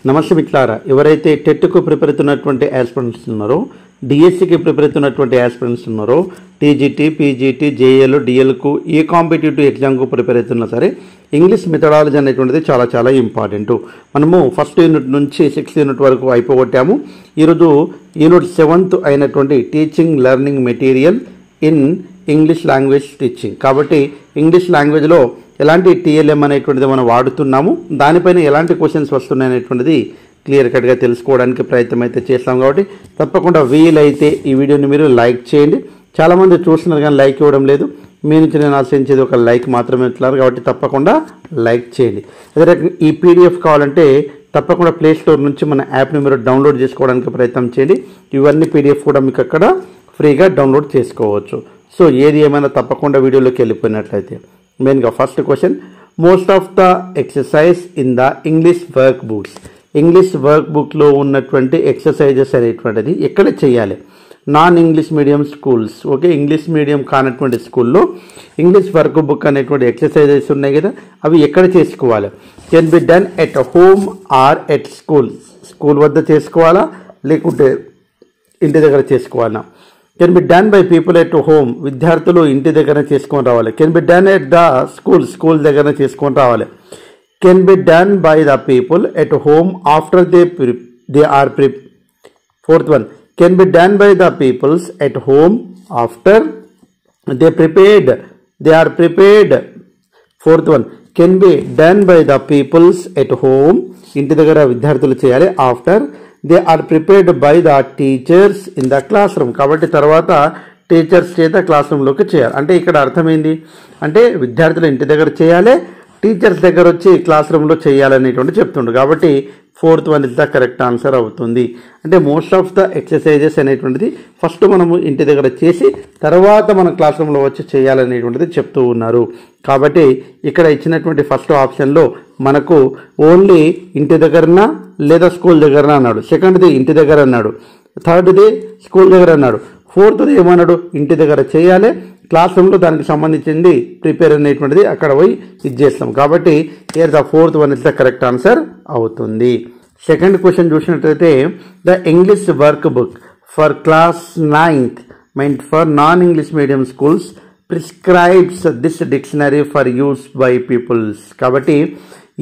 నమస్తే మిత్రులారా, ఎవరైతే టెట్కు ప్రిపేర్ అవుతున్నటువంటి ఆస్పిరెంట్స్ ఉన్నారో, డిఎస్సికి ప్రిపేర్ అవుతున్నటువంటి ఆస్పిరెంట్స్ ఉన్నారో, టీజీటీ, పీజీటీ, జేఎల్, డిఎల్కు ఏ కాంపిటేటివ్ ఎగ్జామ్కు ప్రిపేర్ అవుతున్నా సరే ఇంగ్లీష్ మెథడాలజీ అనేటువంటిది చాలా చాలా ఇంపార్టెంట్. మనము ఫస్ట్ యూనిట్ నుంచి 6th యూనిట్ వరకు అయిపోగొట్టాము. ఈరోజు యూనిట్ 7th అయినటువంటి teaching learning material in English language teaching. కాబట్టి ఇంగ్లీష్ లాంగ్వేజ్లో ఎలాంటి టీఎల్ఎం అనేటువంటిది మనం వాడుతున్నాము, దానిపైన ఎలాంటి క్వశ్చన్స్ వస్తున్నాయి అనేటువంటిది క్లియర్ కట్గా తెలుసుకోవడానికి ప్రయత్నం అయితే చేస్తాం. కాబట్టి తప్పకుండా వీలైతే ఈ వీడియోని మీరు లైక్ చేయండి. చాలామంది చూస్తున్నారు కానీ లైక్ ఇవ్వడం లేదు. మీ నుంచి నేను ఆశించేది ఒక లైక్ మాత్రమే ఇస్తున్నారు. కాబట్టి తప్పకుండా లైక్ చేయండి. అదే ఈ పీడిఎఫ్ కావాలంటే తప్పకుండా ప్లే స్టోర్ నుంచి మన యాప్ని మీరు డౌన్లోడ్ చేసుకోవడానికి ప్రయత్నం చేయండి. ఇవన్నీ పీడిఎఫ్ కూడా మీకు అక్కడ ఫ్రీగా డౌన్లోడ్ చేసుకోవచ్చు. సో ఏది ఏమైనా తప్పకుండా వీడియోలోకి వెళ్ళిపోయినట్లయితే మెయిన్గా first question, most of the exercise in the English work books. English work బుక్లో ఉన్నటువంటి ఎక్సర్సైజెస్ అనేటువంటిది ఎక్కడ చేయాలి? Non English medium schools, okay, English medium కానటువంటి స్కూల్లో ఇంగ్లీష్ వర్క్ బుక్ అనేటువంటి ఎక్సర్సైజెస్ ఉన్నాయి కదా, అవి ఎక్కడ చేసుకోవాలి? Can be done at home or at school. School వద్ద చేసుకోవాలా లేకుంటే ఇంటి దగ్గర చేసుకోవాలా? Can be done by people at home, విద్యార్థులు ఇంటి దగ్గర చేసుకొని రావాలి. Can be done at the school, school దగ్గర చేసుకొని రావాలి. Can be done by the people at home after they are fourth one, can be done by the peoples at home after they are prepared. Fourth one, can be done by the peoples at home, ఇంటి దగ్గర విద్యార్థులు చేయాలి, after they are prepared by the teachers in the class room. కాబట్టి తర్వాత teachers చేత class రూమ్లోకి చేయాలి. అంటే ఇక్కడ అర్థమైంది అంటే విద్యార్థులు ఇంటి దగ్గర చేయాలి, టీచర్స్ దగ్గర వచ్చి క్లాస్ రూమ్లో చేయాలనేటువంటి చెప్తుండ్రు. కాబట్టి fourth one is the correct answer అవుతుంది. అంటే మోస్ట్ ఆఫ్ ద ఎక్సర్సైజెస్ అనేటువంటిది ఫస్ట్ మనము ఇంటి దగ్గర చేసి తర్వాత మనం క్లాస్ రూమ్లో వచ్చి చేయాలనేటువంటిది చెప్తూ ఉన్నారు. కాబట్టి ఇక్కడ ఇచ్చినటువంటి ఫస్ట్ ఆప్షన్లో మనకు ఓన్లీ ఇంటి దగ్గరనా లేదా స్కూల్ దగ్గరనా అన్నాడు. సెకండ్ది ఇంటి దగ్గర అన్నాడు, థర్డ్ది స్కూల్ దగ్గర అన్నాడు, ఫోర్త్ది ఏమన్నాడు ఇంటి దగ్గర చేయాలి, క్లాస్ రూమ్లో దానికి సంబంధించింది ప్రిపేర్ అనేటువంటిది అక్కడ పోయి ఇది చేస్తాం. కాబట్టి here the fourth one is the correct answer అవుతుంది. సెకండ్ క్వశ్చన్ చూసినట్లయితే, the English work book for class 9th meant for non English medium schools prescribes this dictionary for use by peoples. కాబట్టి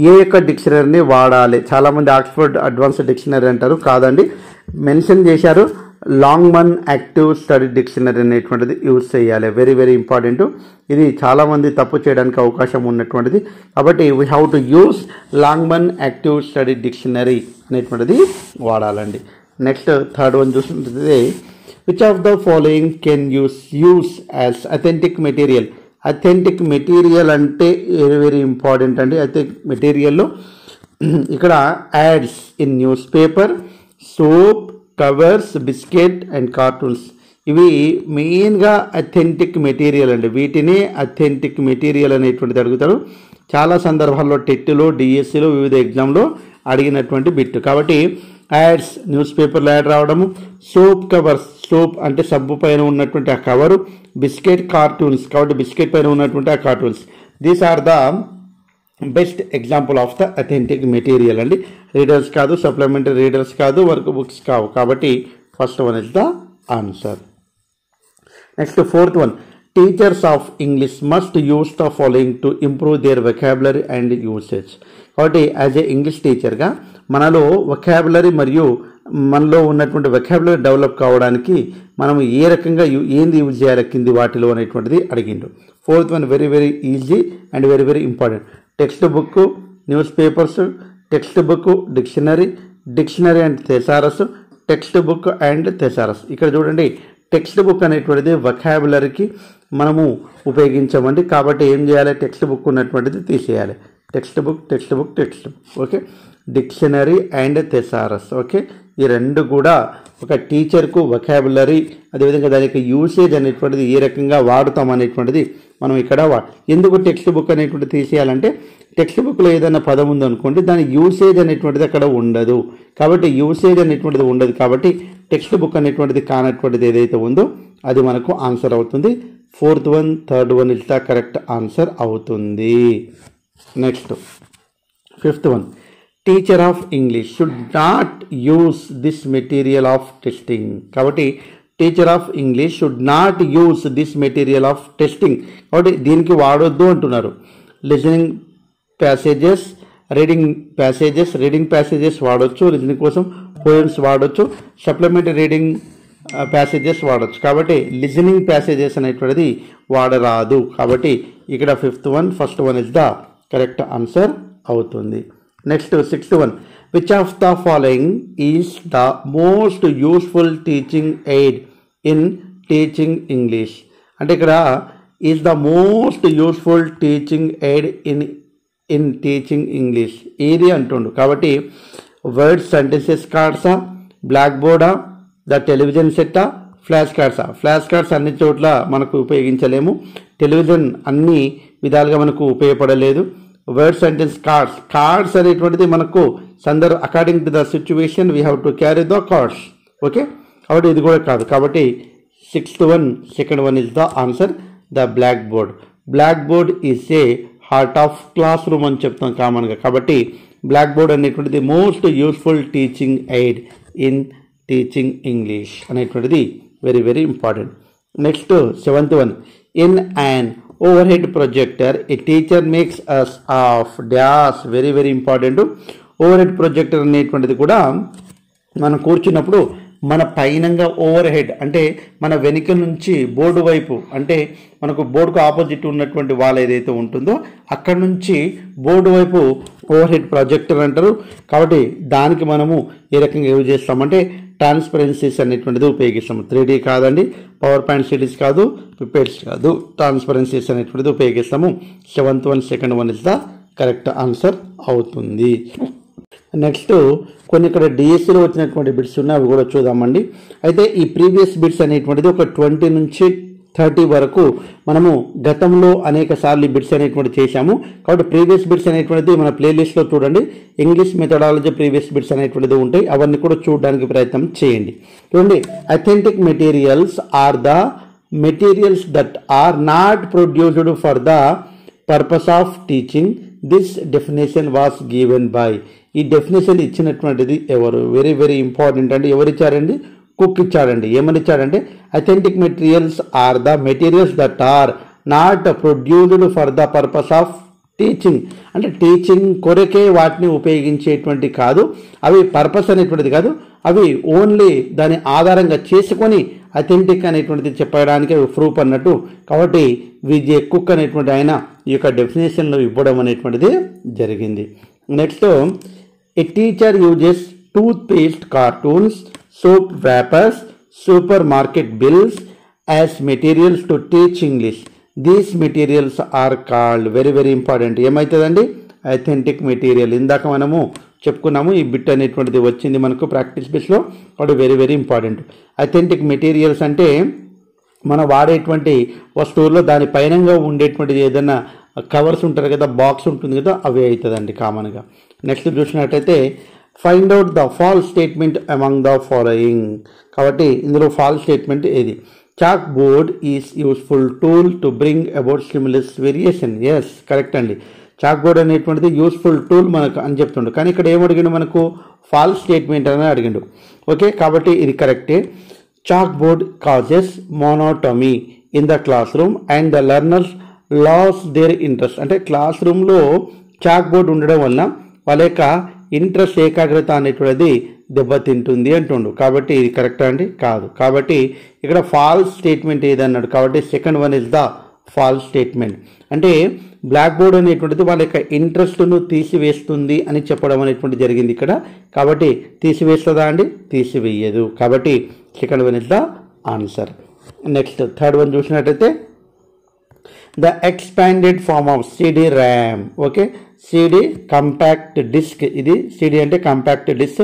A యొక్క డిక్షనరీని వాడాలి? చాలామంది Oxford advanced dictionary అంటారు, కాదండి, mention చేశారు Longman active study dictionary అనేటువంటిది use చేయాలి. Very very important. ఇది చాలామంది తప్పు చేయడానికి అవకాశం ఉన్నటువంటిది. కాబట్టి we have to use Longman active study dictionary అనేటువంటిది వాడాలండి. నెక్స్ట్ థర్డ్ వన్ చూసినట్లయితే, which of the following can use as authentic material. Authentic material అంటే వెరీ వెరీ ఇంపార్టెంట్ అండి. అథెంటిక్ మెటీరియల్లో ఇక్కడ ads in news paper, soap, covers, biscuit and cartoons, ఇవి మెయిన్గా అథెంటిక్ మెటీరియల్ అండి. వీటిని అథెంటిక్ మెటీరియల్ అనేటువంటిది అడుగుతారు. చాలా సందర్భాల్లో టెట్లో, డిఎస్సిలో, వివిధ ఎగ్జామ్లో అడిగినటువంటి బిట్. కాబట్టి యాడ్స్, న్యూస్ పేపర్లో యాడ్ రావడము, సోప్ కవర్స్, సోప్ అంటే సబ్బు పైన ఉన్నటువంటి ఆ కవరు, బిస్కెట్, కార్టూన్స్ కాబట్టి బిస్కెట్ పైన ఉన్నటువంటి ఆ cartoons. These are the best example of the authentic material అండి. రీడర్స్ కాదు, సప్లిమెంటరీ రీడర్స్ కాదు, వర్క్ బుక్స్ కావు. కాబట్టి first one is the answer. Next fourth one, teachers of English must use the following to improve their vocabulary and usage. కాబట్టి as a English టీచర్గా మనలో vocabulary మరియు మనలో ఉన్నటువంటి వొకాబులరీ డెవలప్ కావడానికి మనం ఏ రకంగా ఏంది యూజ్ చేయాలి కింది వాటిలో అనేటువంటిది అడిగిండు. Fourth one very very easy and very very important. Textbook, newspapers, textbook, dictionary and thesaurus, textbook and thesaurus. ఇక్కడ చూడండి, టెక్స్ట్ బుక్ అనేటువంటిది వొకాబులరీకి మనము ఉపయోగించమండి. కాబట్టి ఏం చేయాలి? టెక్స్ట్ బుక్ ఉన్నటువంటిది తీసేయాలి. Textbook, okay, dictionary and thesaurus, okay, ఈ రెండు కూడా ఒక టీచర్కు వొకాబులరీ, అదేవిధంగా దానికి యూసేజ్ అనేటువంటిది ఏ రకంగా వాడుతాం అనేటువంటిది మనం ఇక్కడ ఎందుకు టెక్స్ట్ బుక్ అనేటువంటిది తీసేయాలంటే, టెక్స్ట్ బుక్లో ఏదైనా పదం ఉందనుకోండి, దాని యూసేజ్ అనేటువంటిది అక్కడ ఉండదు. కాబట్టి యూసేజ్ అనేటువంటిది ఉండదు. కాబట్టి టెక్స్ట్ బుక్ అనేటువంటిది కానటువంటిది ఏదైతే ఉందో అది మనకు ఆన్సర్ అవుతుంది. Fourth one, third one is the correct answer అవుతుంది. Next fifth one, teacher of English should not use this material of testing. కాబట్టి teacher of English should not use this material of testing. కాబట్టి దీనికి వాడొద్దు అంటున్నారు. Listening passages, reading passages వాడొచ్చు, listening కోసం poems వాడొచ్చు, supplementary reading passages వాడొచ్చు. కాబట్టి లిజనింగ్ ప్యాసేజెస్ అనేటువంటిది వాడరాదు. కాబట్టి ఇక్కడ first one is the correct answer అవుతుంది. Next 6th one, which of the following is the most useful teaching aid in teaching English. అంటే ఇక్కడ is the most useful teaching aid in teaching English ఏది అంటుండు. కాబట్టి word sentences కార్డ్సా, black బోర్డా, the television సెట్టా, flash కార్డ్సా. Flash cards అన్ని చోట్ల మనకు ఉపయోగించలేము, టెలివిజన్ అన్ని విధాలుగా మనకు ఉపయోగపడలేదు. వర్డ్ సెంటెన్స్ కార్డ్స్ అనేటువంటిది మనకు according to the situation we have to carry the cards. Okay, కాబట్టి ఇది కూడా కాదు. కాబట్టి 6th one, second one is the answer, the blackboard. Blackboard is a heart of classroom అని చెప్తాం కామన్గా. కాబట్టి బ్లాక్ బోర్డ్ అనేటువంటిది most useful teaching aid in teaching English అనేటువంటిది very very important. Next 7th one, ఇన్ an overhead projector a teacher makes us of dash. Very very important. Over head projector అనేటువంటిది కూడా మనం కూర్చున్నప్పుడు మన పైనంగా ఓవర్ హెడ్ అంటే మన వెనుక నుంచి బోర్డు వైపు, అంటే మనకు బోర్డుకు ఆపోజిట్ ఉన్నటువంటి వాల్ ఏదైతే ఉంటుందో అక్కడ నుంచి బోర్డు వైపు ఓవర్ హెడ్ ప్రొజెక్టర్ అంటారు. కాబట్టి దానికి మనము ఏ రకంగా యూజ్ చేస్తామంటే ట్రాన్స్పరెన్సీస్ అనేటువంటిది ఉపయోగిస్తాము. 3D కాదండి, పవర్ పాయింట్ సిరీస్ కాదు, పిపెట్స్ కాదు, ట్రాన్స్పరెన్సీస్ అనేటువంటిది ఉపయోగిస్తాము. 7th one, second one is the correct answer అవుతుంది. నెక్స్ట్ కొన్ని ఇక్కడ డిఎస్సిలో వచ్చినటువంటి బిట్స్ ఉన్నాయి, అవి కూడా చూద్దామండి. అయితే ఈ ప్రీవియస్ బిట్స్ అనేటువంటిది ఒక 20 నుంచి 30 వరకు మనము గతంలో అనేక సార్లు ఈ బిట్స్ అనేటువంటి చేశాము. కాబట్టి ప్రీవియస్ బిట్స్ అనేటువంటిది మన ప్లేలిస్ట్లో చూడండి, ఇంగ్లీష్ మెథడాలజీ ప్రీవియస్ బిట్స్ అనేటువంటిది ఉంటాయి, అవన్నీ కూడా చూడడానికి ప్రయత్నం చేయండి. చూడండి, authentic materials are the materials that are not produced for the purpose of teaching. This definition was given by. ఈ డెఫినేషన్ ఇచ్చినటువంటిది ఎవరు? వెరీ వెరీ ఇంపార్టెంట్ అండి. ఎవరు ఇచ్చారండి? కుక్ ఇచ్చాడండి. ఏమని ఇచ్చాడంటే authentic materials are the materials that are not produced for the purpose of teaching. అంటే టీచింగ్ కొరకే వాటిని ఉపయోగించేటువంటి కాదు, అవి పర్పస్ అనేటువంటిది కాదు, అవి ఓన్లీ దాని ఆధారంగా చేసుకొని అథెంటిక్ అనేటువంటిది చెప్పడానికి ప్రూఫ్ అన్నట్టు. కాబట్టి విజే కుక్ అనేటువంటి ఆయన ఈ యొక్క డెఫినేషన్లో ఇవ్వడం అనేటువంటిది జరిగింది. Next, a teacher uses toothpaste, cartoons, soap wrappers, supermarket bills as materials to teach English. These materials are called, very very important, ఏమవుతుందండి? Authentic material. ఇందాక మనము చెప్పుకున్నాము, ఈ బిట్ అనేటువంటిది వచ్చింది మనకు ప్రాక్టీస్ బిట్స్లో, కాబట్టి very very important. Authentic materials అంటే మనం వాడేటువంటి వస్తువుల్లో దాని పైనంగా ఉండేటువంటిది ఏదైనా కవర్స్ ఉంటారు కదా, బాక్స్ ఉంటుంది కదా, అవి అవుతుందండి కామన్గా. నెక్స్ట్ చూసినట్టయితే find out the false statement among the following. కాబట్టి ఇందులో ఫాల్స్ స్టేట్మెంట్ ఏది? Chalk board is useful tool to bring about stimulus variation. Yes, correct అండి. చాక్ బోర్డ్ అనేటువంటిది యూస్ఫుల్ టూల్ మనకు అని చెప్తుండు, కానీ ఇక్కడ ఏమడిగిండు మనకు? ఫాల్స్ స్టేట్మెంట్ అని అడిగిండు. ఓకే, కాబట్టి ఇది కరెక్టే. Chalkboard causes monotony in the class room and the learners lose their interest. అంటే క్లాస్ రూమ్లో చాక్ బోర్డ్ ఉండడం వల్ల వాళ్ళ యొక్క ఇంట్రెస్ట్, ఏకాగ్రత అనేటువంటిది దెబ్బతింటుంది అంటుండు. కాబట్టి ఇది కరెక్టా అండి? కాదు. కాబట్టి ఇక్కడ ఫాల్స్ స్టేట్మెంట్ ఏదన్నాడు, కాబట్టి 2nd one is the false statement. అంటే బ్లాక్ బోర్డ్ అనేటువంటిది వాళ్ళ యొక్క ఇంట్రెస్ట్ను తీసివేస్తుంది అని చెప్పడం అనేటువంటి జరిగింది ఇక్కడ. కాబట్టి తీసివేస్తుందా అండి? తీసివేయదు. కాబట్టి 2nd one is the answer. Next 3rd one చూసినట్టయితే the expanded form of CD RAM. Okay, CD compact disc. ఇది సిడి అంటే compact disc,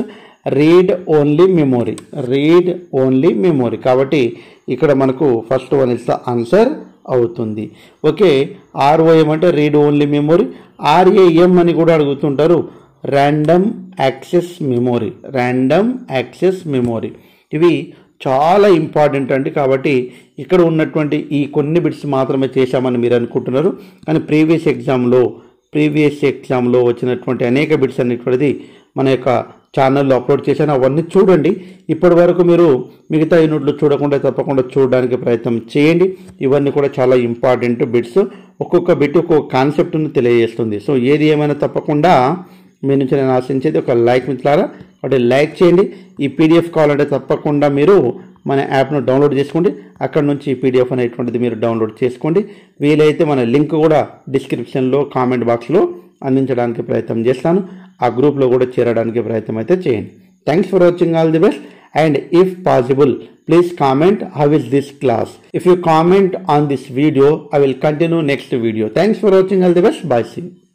read only memory, read only memory. కాబట్టి ఇక్కడ మనకు first one is the answer అవుతుంది. Okay, ROM అంటే read only memory, RAM అని కూడా అడుగుతుంటారు, random access memory, random access memory. ఇవి చాలా ఇంపార్టెంట్ అండి. కాబట్టి ఇక్కడ ఉన్నటువంటి ఈ కొన్ని బిట్స్ మాత్రమే చేశామని మీరు అనుకుంటున్నారు, కానీ ప్రీవియస్ ఎగ్జామ్లో ప్రీవియస్ ఎగ్జామ్లో వచ్చినటువంటి అనేక బిట్స్ అనేటువంటిది మన యొక్క ఛానల్లో అప్లోడ్ చేశాను. అవన్నీ చూడండి. ఇప్పటి వరకు మీరు మిగతా యూనిట్లు చూడకుండా తప్పకుండా చూడడానికి ప్రయత్నం చేయండి. ఇవన్నీ కూడా చాలా ఇంపార్టెంట్ బిట్స్. ఒక్కొక్క బిట్ ఒక్కొక్క కాన్సెప్ట్ను తెలియజేస్తుంది. సో ఏది ఏమైనా తప్పకుండా మీ నుంచి నేను ఆశించేది ఒక లైక్ మిత్రులారా. కాబట్టి లైక్ చేయండి. ఈ పీడిఎఫ్ కావాలంటే తప్పకుండా మీరు మన యాప్ను డౌన్లోడ్ చేసుకోండి. అక్కడ నుంచి పీడిఎఫ్ అనేటువంటిది మీరు డౌన్లోడ్ చేసుకోండి. వీలైతే మన లింక్ కూడా డిస్క్రిప్షన్లో కామెంట్ బాక్స్లో అందించడానికి ప్రయత్నం చేస్తాను. ఆ గ్రూప్లో కూడా చేరడానికి ప్రయత్నం అయితే చేయండి. Thanks for watching. All the best. And if possible please comment how is this class. If you comment on this video, I will continue next video. Thanks for watching. All the best. Bye. See you.